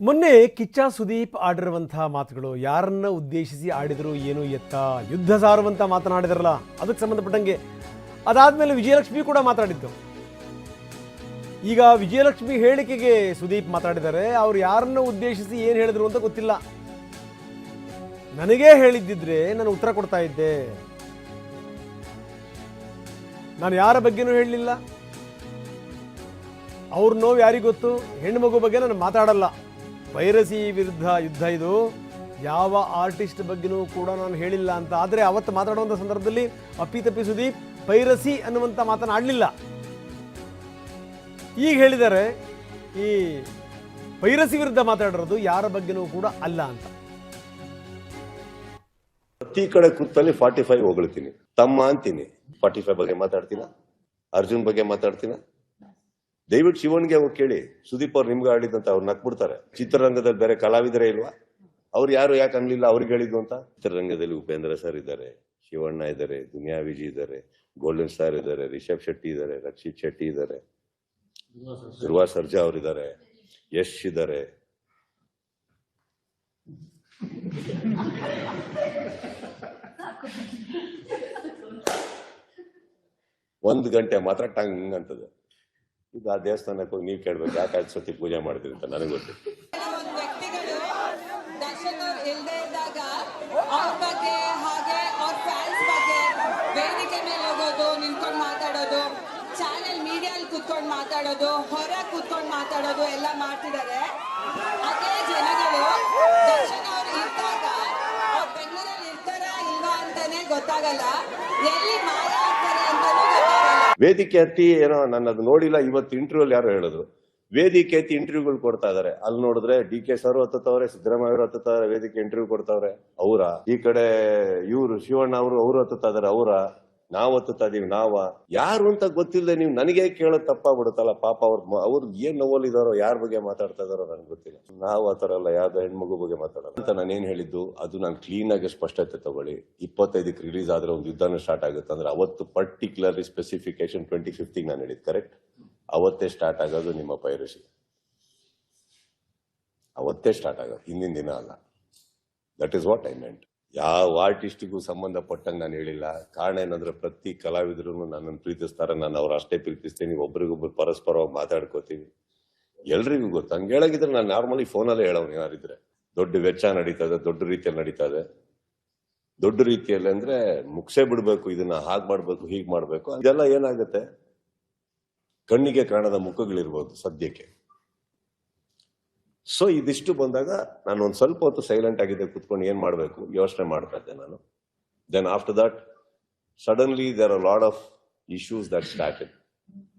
ಮೊನ್ನೆ ಕಿಚ್ಚ ಸುದೀಪ್ ಆಡಿರುವಂಥ ಮಾತುಗಳು ಯಾರನ್ನ ಉದ್ದೇಶಿಸಿ ಆಡಿದ್ರು ಏನು ಎತ್ತ ಯುದ್ಧ ಸಾರುವಂತ ಮಾತನಾಡಿದ್ರಲ್ಲ ಅದಕ್ಕೆ ಸಂಬಂಧಪಟ್ಟಂಗೆ ಅದಾದ್ಮೇಲೆ ವಿಜಯಲಕ್ಷ್ಮಿ ಕೂಡ ಮಾತಾಡಿದ್ದು. ಈಗ ವಿಜಯಲಕ್ಷ್ಮಿ ಹೇಳಿಕೆಗೆ ಸುದೀಪ್ ಮಾತಾಡಿದ್ದಾರೆ. ಅವ್ರು ಯಾರನ್ನ ಉದ್ದೇಶಿಸಿ ಏನು ಹೇಳಿದ್ರು ಅಂತ ಗೊತ್ತಿಲ್ಲ. ನನಗೇ ಹೇಳಿದ್ದಿದ್ರೆ ನಾನು ಉತ್ತರ ಕೊಡ್ತಾ ಇದ್ದೆ. ನಾನು ಯಾರ ಬಗ್ಗೆನೂ ಹೇಳಲಿಲ್ಲ. ಅವ್ರ ನೋವು ಯಾರಿಗೂ ಗೊತ್ತು. ಹೆಣ್ಣು ಮಗು ಬಗ್ಗೆ ನಾನು ಮಾತಾಡಲ್ಲ. ಪೈರಸಿ ವಿರುದ್ಧ ಯುದ್ಧ ಇದು. ಯಾವ ಆರ್ಟಿಸ್ಟ್ ಬಗ್ಗೆನೂ ಕೂಡ ನಾನು ಹೇಳಿಲ್ಲ ಅಂತ. ಆದರೆ ಅವತ್ತು ಮಾತಾಡುವಂಥ ಸಂದರ್ಭದಲ್ಲಿ ಅಪ್ಪಿತಪ್ಪಿ ಸುದೀಪ್ ಪೈರಸಿ ಅನ್ನುವಂಥ ಮಾತನ್ನು ಆಡಲಿಲ್ಲ. ಈಗ ಹೇಳಿದ್ದಾರೆ ಈ ಪೈರಸಿ ವಿರುದ್ಧ ಮಾತಾಡಿರೋದು ಯಾರ ಬಗ್ಗೆನೂ ಕೂಡ ಅಲ್ಲ ಅಂತ. ಪ್ರತಿ ಕಡೆ ಕೂತಲ್ಲಿ 45 ಹೊಗಳ್ತೀನಿ, ತಮ್ಮ ಅಂತೀನಿ. 45 ಬಗ್ಗೆ ಮಾತಾಡ್ತೀನ, ಅರ್ಜುನ್ ಬಗ್ಗೆ ಮಾತಾಡ್ತೀನ. ದಯವಿಟ್ಟು ಶಿವನ್ಗೆ ಹೋಗಿ ಕೇಳಿ, ಸುದೀಪ್ ಅವ್ರು ನಿಮ್ಗೆ ಆಡಿದಂತ ಅವ್ರು ನಕ್ಬಿಡ್ತಾರೆ. ಚಿತ್ರರಂಗದಲ್ಲಿ ಬೇರೆ ಕಲಾವಿದರೇ ಇಲ್ವಾ? ಅವ್ರು ಯಾರು ಯಾಕೆ ಅನ್ಲಿಲ್ಲ ಅವ್ರಿಗೆ ಹೇಳಿದ್ದು ಅಂತ. ಚಿತ್ರರಂಗದಲ್ಲಿ ಉಪೇಂದ್ರ ಸರ್ ಇದ್ದಾರೆ, ಶಿವಣ್ಣ ಇದ್ದಾರೆ, ದುನಿಯಾ ವಿಜಿ ಇದ್ದಾರೆ, ಗೋಲ್ಡನ್ ಸ್ಟಾರ್ ಇದ್ದಾರೆ, ರಿಷಬ್ ಶೆಟ್ಟಿ ಇದ್ದಾರೆ, ರಕ್ಷಿತ್ ಶೆಟ್ಟಿ ಇದ್ದಾರೆ, ಧ್ರುವ ಸರ್ಜಾ ಅವರಿದ್ದಾರೆ, ಯಶ್ ಇದ್ದಾರೆ. ಒಂದು ಗಂಟೆ ಮಾತ್ರ ಟಂಗ್ ಅಂತದೆ. ಈಗ ಆ ದೇವಸ್ಥಾನಕ್ಕೆ ಹೋಗಿ ನೀವು ಕೇಳ್ಬೇಕು, ಯಾಕೆ ಸತಿ ಪೂಜೆ ಮಾಡಿದ್ರಿ ಅಂತ ನನಗೆ ಗೊತ್ತಿಲ್ಲ. ವ್ಯಕ್ತಿಗಳು ದರ್ಶಕರು ಇಲ್ಲದೆ ಇದ್ದಾಗ ಅವ್ರ ಬಗ್ಗೆ ಹಾಗೆ ಅವ್ರ ಫ್ಯಾನ್ಸ್ ಬಗ್ಗೆ ವೇದಿಕೆ ಮೇಲೆ ಹೋಗೋದು, ನಿಂತ್ಕೊಂಡು ಮಾತಾಡೋದು, ಚಾನೆಲ್ ಮೀಡಿಯಲ್ಲಿ ಕೂತ್ಕೊಂಡು ಮಾತಾಡೋದು, ಹೊರ ಕೂತ್ಕೊಂಡು ಮಾತಾಡೋದು ಎಲ್ಲ ಮಾಡ್ತಿದ್ದಾರೆ. ಅದೇ ಜನಗಳು ದರ್ಶನ್ ಅವ್ರು ಇದ್ದಾಗ ಅವ್ರು ಬೆಂಗಳೂರಲ್ಲಿ ಇರ್ತಾರಾ ಇಲ್ವಾ ಅಂತಾನೆ ಗೊತ್ತಾಗಲ್ಲ, ಎಲ್ಲಿ ಮಾತಾಡ್ತಾರೆ ಅಂತಾನೂ ಗೊತ್ತಾಗಲ್ಲ. ವೇದಿಕೆ ಹತ್ತಿ ಏನೋ ನನ್ನ ಅದು ನೋಡಿಲ್ಲ. ಇವತ್ತು ಇಂಟರ್ವ್ಯೂ ಯಾರು ಹೇಳಿದ್ರು ವೇದಿಕೆ ಹತ್ತಿ ಇಂಟರ್ವ್ಯೂಗಳು ಕೊಡ್ತಾ ಇದಾರೆ. ಅಲ್ಲಿ ನೋಡಿದ್ರೆ DK ಸರ್ ಹತ್ತವ್ರೆ, ಸಿದ್ದರಾಮಯ್ಯ ಅವರು ಹತ್ತವ್ರೆ, ವೇದಿಕೆ ಇಂಟರ್ವ್ಯೂ ಕೊಡ್ತಾವ್ರೆ. ಅವರ ಈ ಕಡೆ ಇವ್ರು ಶಿವಣ್ಣ ಅವರು ಹತ್ತುತ್ತಾ ಇದಾರೆ. ಅವರ ನಾವ್ ಹತ್ತುತ್ತಾ ಇದೀವಿ. ಯಾರು ಅಂತ ಗೊತ್ತಿಲ್ಲದೆ ನೀವು ನನಗೆ ಕೇಳೋದು ತಪ್ಪಾಗ್ಬಿಡುತ್ತಲ್ಲ. ಪಾಪ ಅವ್ರು ಏನ್ ನೋವಲ್ಲಿದಾರೋ, ಯಾರ ಬಗ್ಗೆ ಮಾತಾಡ್ತಾ ಇದಾರೋ ನನ್ಗೆ ಗೊತ್ತಿಲ್ಲ. ನಾವು ಆತರ ಅಲ್ಲ, ಯಾವ್ದೋ ಹೆಣ್ಮಗು ಬಗ್ಗೆ ಮಾತಾಡೋದು ಅಂತ ನಾನೇನ್ ಹೇಳಿದ್ದು ಅದು ನಾನು ಕ್ಲೀನ್ ಆಗಿ ಸ್ಪಷ್ಟತೆ ತಗೊಳ್ಳಿ. 25ಕ್ಕೆ ರಿಲೀಸ್ ಆದ್ರೆ ಒಂದು ಯುದ್ಧನೂ ಸ್ಟಾರ್ಟ್ ಆಗುತ್ತೆ ಅಂದ್ರೆ ಅವತ್ತು ಪರ್ಟಿಕ್ಯುಲರ್ಲಿ ಸ್ಪೆಸಿಫಿಕೇಶನ್ 25th ನಾನು ಹೇಳಿದ್ ಕರೆಕ್ಟ್. ಅವತ್ತೇ ಸ್ಟಾರ್ಟ್ ಆಗೋದು ನಿಮ್ಮ ಪೈರಸಿ. ಅವತ್ತೇ ಸ್ಟಾರ್ಟ್ ಆಗೋದು, ಹಿಂದಿನ ದಿನ ಅಲ್ಲ. That is what I made. ಯಾವ ಆರ್ಟಿಸ್ಟಿಗೂ ಸಂಬಂಧಪಟ್ಟಂಗೆ ನಾನು ಹೇಳಿಲ್ಲ. ಕಾರಣ ಏನಂದ್ರೆ ಪ್ರತಿ ಕಲಾವಿದ್ರು ನನ್ನನ್ನು ಪ್ರೀತಿಸ್ತಾರೆ, ನಾನು ಅವ್ರು ಅಷ್ಟೇ ಪ್ರೀತಿಸ್ತೀನಿ. ಒಬ್ರಿಗೊಬ್ರು ಪರಸ್ಪರವಾಗಿ ಮಾತಾಡ್ಕೋತೀವಿ, ಎಲ್ರಿಗೂ ಗೊತ್ತು. ಹಂಗೆ ಹೇಳಾಗಿದ್ರೆ ನಾನು ನಾರ್ಮಲಿ ಫೋನಲ್ಲೇ ಹೇಳೋನು. ಯಾರಿದ್ರೆ ದೊಡ್ಡ ವೆಚ್ಚ ನಡೀತದೆ, ದೊಡ್ಡ ರೀತಿಯಲ್ಲಿ ನಡೀತದೆ. ದೊಡ್ಡ ರೀತಿಯಲ್ಲಿ ಅಂದ್ರೆ ಮುಗಿಸೇ ಬಿಡ್ಬೇಕು, ಇದನ್ನ ಹಾಗೆ ಮಾಡ್ಬೇಕು, ಹೀಗೆ ಮಾಡ್ಬೇಕು. ಇದೆಲ್ಲ ಏನಾಗುತ್ತೆ, ಕಣ್ಣಿಗೆ ಕಾಣದ ಮುಖಗಳಿರ್ಬೋದು ಸದ್ಯಕ್ಕೆ. ಸೊ ಇದಿಷ್ಟು ಬಂದಾಗ ನಾನು ಒಂದ್ ಸ್ವಲ್ಪ ಹೊತ್ತು ಸೈಲೆಂಟ್ ಆಗಿದ್ದೆ, ಕುತ್ಕೊಂಡು ಏನ್ ಮಾಡ್ಬೇಕು ಯೋಚನೆ ಮಾಡ್ತಾ ಇದ್ದೆ ನಾನು. Then after that suddenly there are lot of issues that started.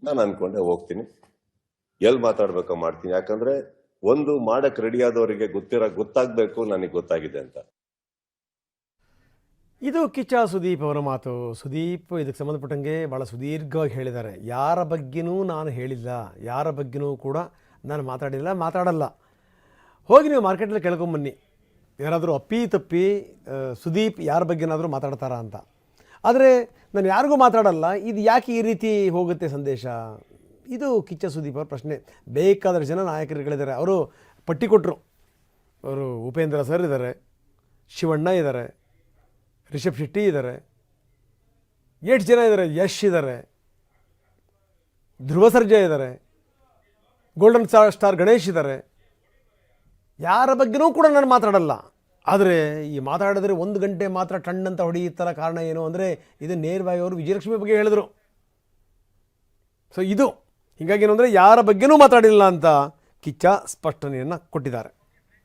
ನಾನು ಅನ್ಕೊಂಡೆ ಹೋಗ್ತೀನಿ, ಎಲ್ಲಿ ಮಾತಾಡ್ಬೇಕೋ ಮಾಡ್ತೀನಿ. ಯಾಕಂದ್ರೆ ಒಂದು ಮಾಡಕ್ ರೆಡಿ ಆದವರಿಗೆ ಗೊತ್ತಾಗ್ಬೇಕು ನನಗೆ ಗೊತ್ತಾಗಿದೆ ಅಂತ. ಇದು ಕಿಚ್ಚ ಸುದೀಪ್ ಅವರ ಮಾತು. ಸುದೀಪ್ ಇದಕ್ಕೆ ಸಂಬಂಧಪಟ್ಟಂಗೆ ಭಾಳ ಸುದೀರ್ಘವಾಗಿ ಹೇಳಿದ್ದಾರೆ. ಯಾರ ಬಗ್ಗೆನೂ ನಾನು ಹೇಳಿಲ್ಲ, ಯಾರ ಬಗ್ಗೆನೂ ಕೂಡ ನಾನು ಮಾತಾಡಲ್ಲ. ಹೋಗಿ ನೀವು ಮಾರ್ಕೆಟಲ್ಲಿ ಕೇಳ್ಕೊಂಬನ್ನಿ, ಯಾರಾದರೂ ಅಪ್ಪಿ ತಪ್ಪಿ ಸುದೀಪ್ ಯಾರ ಬಗ್ಗೆನಾದರೂ ಮಾತಾಡ್ತಾರಾ ಅಂತ. ಆದರೆ ನಾನು ಯಾರಿಗೂ ಮಾತಾಡಲ್ಲ, ಇದು ಯಾಕೆ ಈ ರೀತಿ ಹೋಗುತ್ತೆ ಸಂದೇಶ? ಇದು ಕಿಚ್ಚ ಸುದೀಪ್ ಅವ್ರ ಪ್ರಶ್ನೆ. ಬೇಕಾದಷ್ಟು ಜನ ನಾಯಕರುಗಳಿದ್ದಾರೆ. ಅವರು ಪಟ್ಟಿ ಕೊಟ್ಟರು. ಅವರು ಉಪೇಂದ್ರ ಸರ್ ಇದ್ದಾರೆ, ಶಿವಣ್ಣ ಇದ್ದಾರೆ, ರಿಷಬ್ ಶೆಟ್ಟಿ ಇದ್ದಾರೆ, 8 ಜನ ಇದ್ದಾರೆ, ಯಶ್ ಇದ್ದಾರೆ, ಧ್ರುವ ಸರ್ಜಾ ಇದ್ದಾರೆ, ಗೋಲ್ಡನ್ ಸ್ಟಾರ್ ಗಣೇಶ್ ಇದ್ದಾರೆ. ಯಾರ ಬಗ್ಗೆನೂ ಕೂಡ ನಾನು ಮಾತಾಡಲ್ಲ. ಆದರೆ ಈ ಮಾತಾಡಿದ್ರೆ 1 ಗಂಟೆ ಮಾತ್ರ ಟಣ್ಣಂತ ಹೊಡೆಯುತ್ತಲ್ಲ. ಕಾರಣ ಏನು ಅಂದರೆ ಇದು ನೇರವಾಗಿ ಅವರು ವಿಜಯಲಕ್ಷ್ಮಿ ಬಗ್ಗೆ ಹೇಳಿದರು. ಸೊ ಇದು ಹೀಗಾಗಿ ಏನು ಅಂದರೆ ಯಾರ ಬಗ್ಗೆನೂ ಮಾತಾಡಿಲ್ಲ ಅಂತ ಕಿಚ್ಚ ಸ್ಪಷ್ಟನೆಯನ್ನು ಕೊಟ್ಟಿದ್ದಾರೆ.